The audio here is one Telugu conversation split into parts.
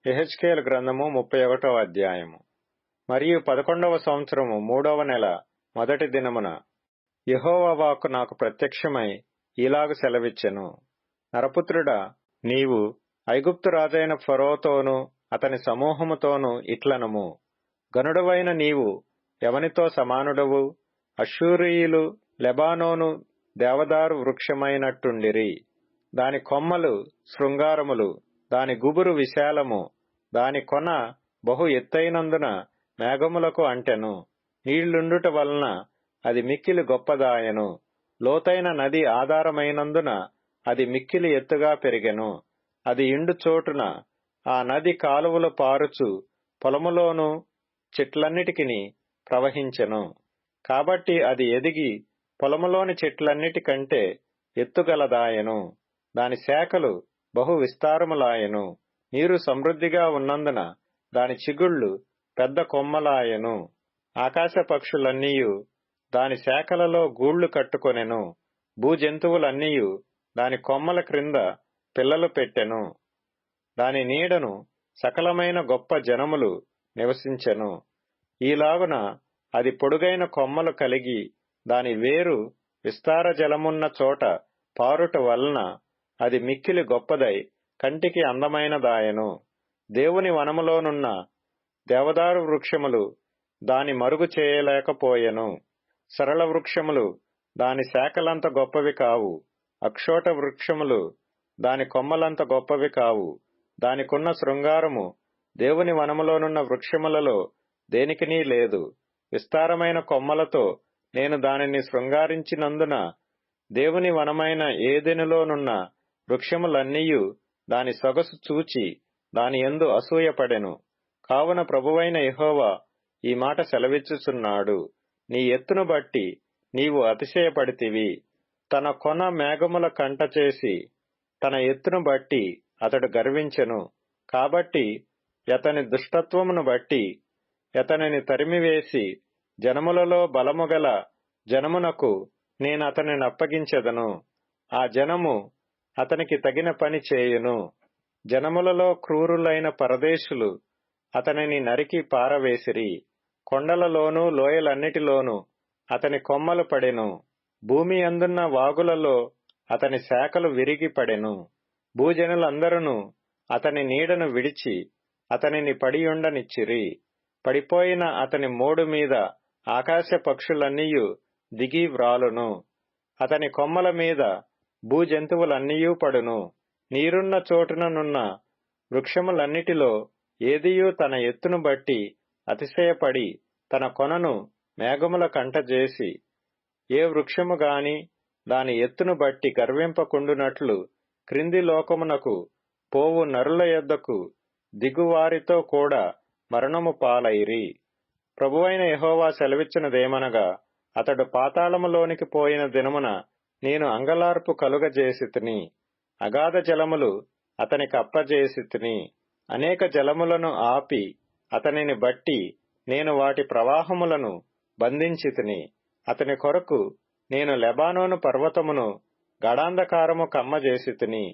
యెహెజ్కేలు గ్రంథము 31వ అధ్యాయము. మరియు 11వ సంవత్సరము 3వ నెల మొదటి దినమున యెహోవా వాక్కు నాకు ప్రత్యక్షమై ఈలాగు సెలవిచ్చెను. నరపుత్రుడా, నీవు ఐగుప్తు రాజైన ఫరోతోనూ అతని సమూహముతోనూ ఇట్లనము. గనుడవైన నీవు ఎవనితో సమానుడవు? అష్షూరీయులు లెబానోను దేవదారు వృక్షమైనట్టుండిరి. దాని కొమ్మలు శృంగారములు, దాని గుబురు విశాలము, దాని కొన బహు ఎత్తైనందున మేఘములకు అంటెను. నీళ్లుండుట వలన అది మిక్కిలి గొప్పదాయెను. లోతైన నది ఆధారమైనందున అది మిక్కిలి ఎత్తుగా పెరిగెను. అది ఇండు చోటున ఆ నది కాలువలు పారుచు పొలములోను చెట్లన్నిటికిని ప్రవహించెను. కాబట్టి అది ఎదిగి పొలములోని చెట్లన్నిటికంటే ఎత్తుగలదాయెను. దాని శాఖలు బహు విస్తారములాయెను. నీరు సమృద్ధిగా ఉన్నందున దాని చిగుళ్ళు పెద్ద కొమ్మలాయెను. ఆకాశ పక్షులన్నీయు దాని శాఖలలో గూళ్లు కట్టుకొనెను. భూజంతువులన్నీయు దాని కొమ్మల క్రింద పిల్లలు పెట్టెను. దాని నీడను సకలమైన గొప్ప జనములు నివసించెను. ఈలాగున అది పొడుగైన కొమ్మలు కలిగి దాని వేరు విస్తార జలమున్న చోట పారుట వలన అది మిక్కిలి గొప్పదై కంటికి అందమైనదాయెను. దేవుని వనములోనున్న దేవదారు వృక్షములు దాని మరుగు చేయలేకపోయెను. సరళ వృక్షములు దాని శాఖలంత గొప్పవి కావు. అక్షోట వృక్షములు దాని కొమ్మలంత గొప్పవి కావు. దానికున్న శృంగారము దేవుని వనములోనున్న వృక్షములలో దేనికినీ లేదు. విస్తారమైన కొమ్మలతో నేను దానిని శృంగారించినందున దేవుని వనమైన ఏదెనులోనున్న వృక్షములన్నీయు దాని సొగసు చూచి దాని యందు అసూయపడెను. కావున ప్రభువైన యెహోవా ఈ మాట సెలవిచ్చుచున్నాడు. నీ ఎత్తును బట్టి నీవు అతిశయపడితివి. తన కొన మేఘముల కంట చేసి తన ఎత్తును బట్టి అతడు గర్వించెను. కాబట్టి అతని దుష్టత్వమును బట్టి అతనిని తరిమివేసి జనములలో బలముగల జనమునకు నేను అతనిని అప్పగించెదను. ఆ జనము అతనికి తగిన పని చేయును. జనములలో క్రూరులైన పరదేశులు అతనిని నరికి పారవేసిరి. కొండలలోనూ లోయలన్నిటిలోనూ అతని కొమ్మలు పడెను. భూమి అందున్న వాగులలో అతని శాఖలు విరిగి పడెను. భూజనులందరూ అతని నీడను విడిచి అతనిని పడియుండనిచ్చిరి. పడిపోయిన అతని మోడు మీద ఆకాశ పక్షులన్నీయు దిగి వ్రాలును. అతని కొమ్మల మీద భూజంతువులన్నీయూ పడును. నీరున్న చోటుననున్న వృక్షములన్నిటిలో ఏదియూ తన ఎత్తును బట్టి అతిశయపడి తన కొనను మేఘముల కంటజేసి ఏ వృక్షము గాని దాని ఎత్తును బట్టి గర్వింపకుండునట్లు క్రింది లోకమునకు పోవు నరుల యొద్దకు దిగువారితో కూడా మరణము పాలైరి. ప్రభువైన యెహోవా సెలవిచ్చినదేమనగా, అతడు పాతాళములోనికి పోయిన దినమున నేను అంగలార్పు కలుగజేసితిని. అగాధ జలములు అతనికి అప్పజేసితిని. అనేక జలములను ఆపి అతనిని బట్టి నేను వాటి ప్రవాహములను బంధించితిని. అతని కొరకు నేను లెబానోను పర్వతమును గడాంధకారము కమ్మజేసితిని.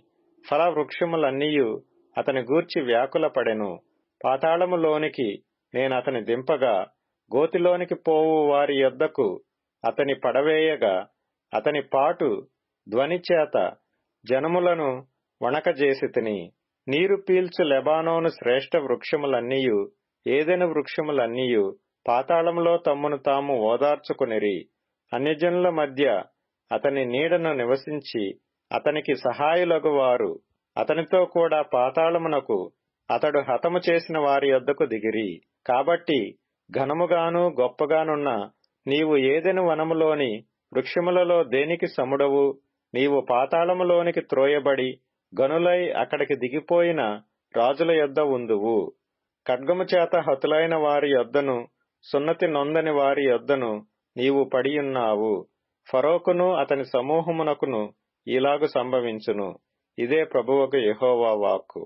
ఫల వృక్షములన్నీయు అతని గూర్చి వ్యాకులపడెను. పాతాళములోనికి నేనతని దింపగా గోతిలోనికి పోవు వారి యొద్దకు అతని పడవేయగా అతని పాటు ధ్వనిచేత జనములను వణకజేసితిని. నీరు పీల్చు లెబానోను శ్రేష్ఠ వృక్షములన్నీయు ఏదెను వృక్షములన్నీయు పాతాళములో తమ్మును తాము ఓదార్చుకునిరి. అన్యజనుల మధ్య అతని నీడను నివసించి అతనికి సహాయులగువారు అతనితో కూడా పాతాళమునకు అతడు హతము చేసిన వారి యొద్దకు దిగిరి. కాబట్టి ఘనముగాను గొప్పగానున్న నీవు ఏదెను వనములోని వృక్షములలో దేనికి సముడవు? నీవు పాతాళములోనికి త్రోయబడి గనులై అక్కడికి దిగిపోయిన రాజుల యొద్ద ఉందువు. ఖడ్గము చేత హతులైన వారి యొద్దను సున్నతి నొందని వారి యొద్దను నీవు పడియున్నావు. ఫరోకును అతని సమూహమునకును ఇలాగు సంభవించును. ఇదే ప్రభువకు యెహోవా వాక్కు.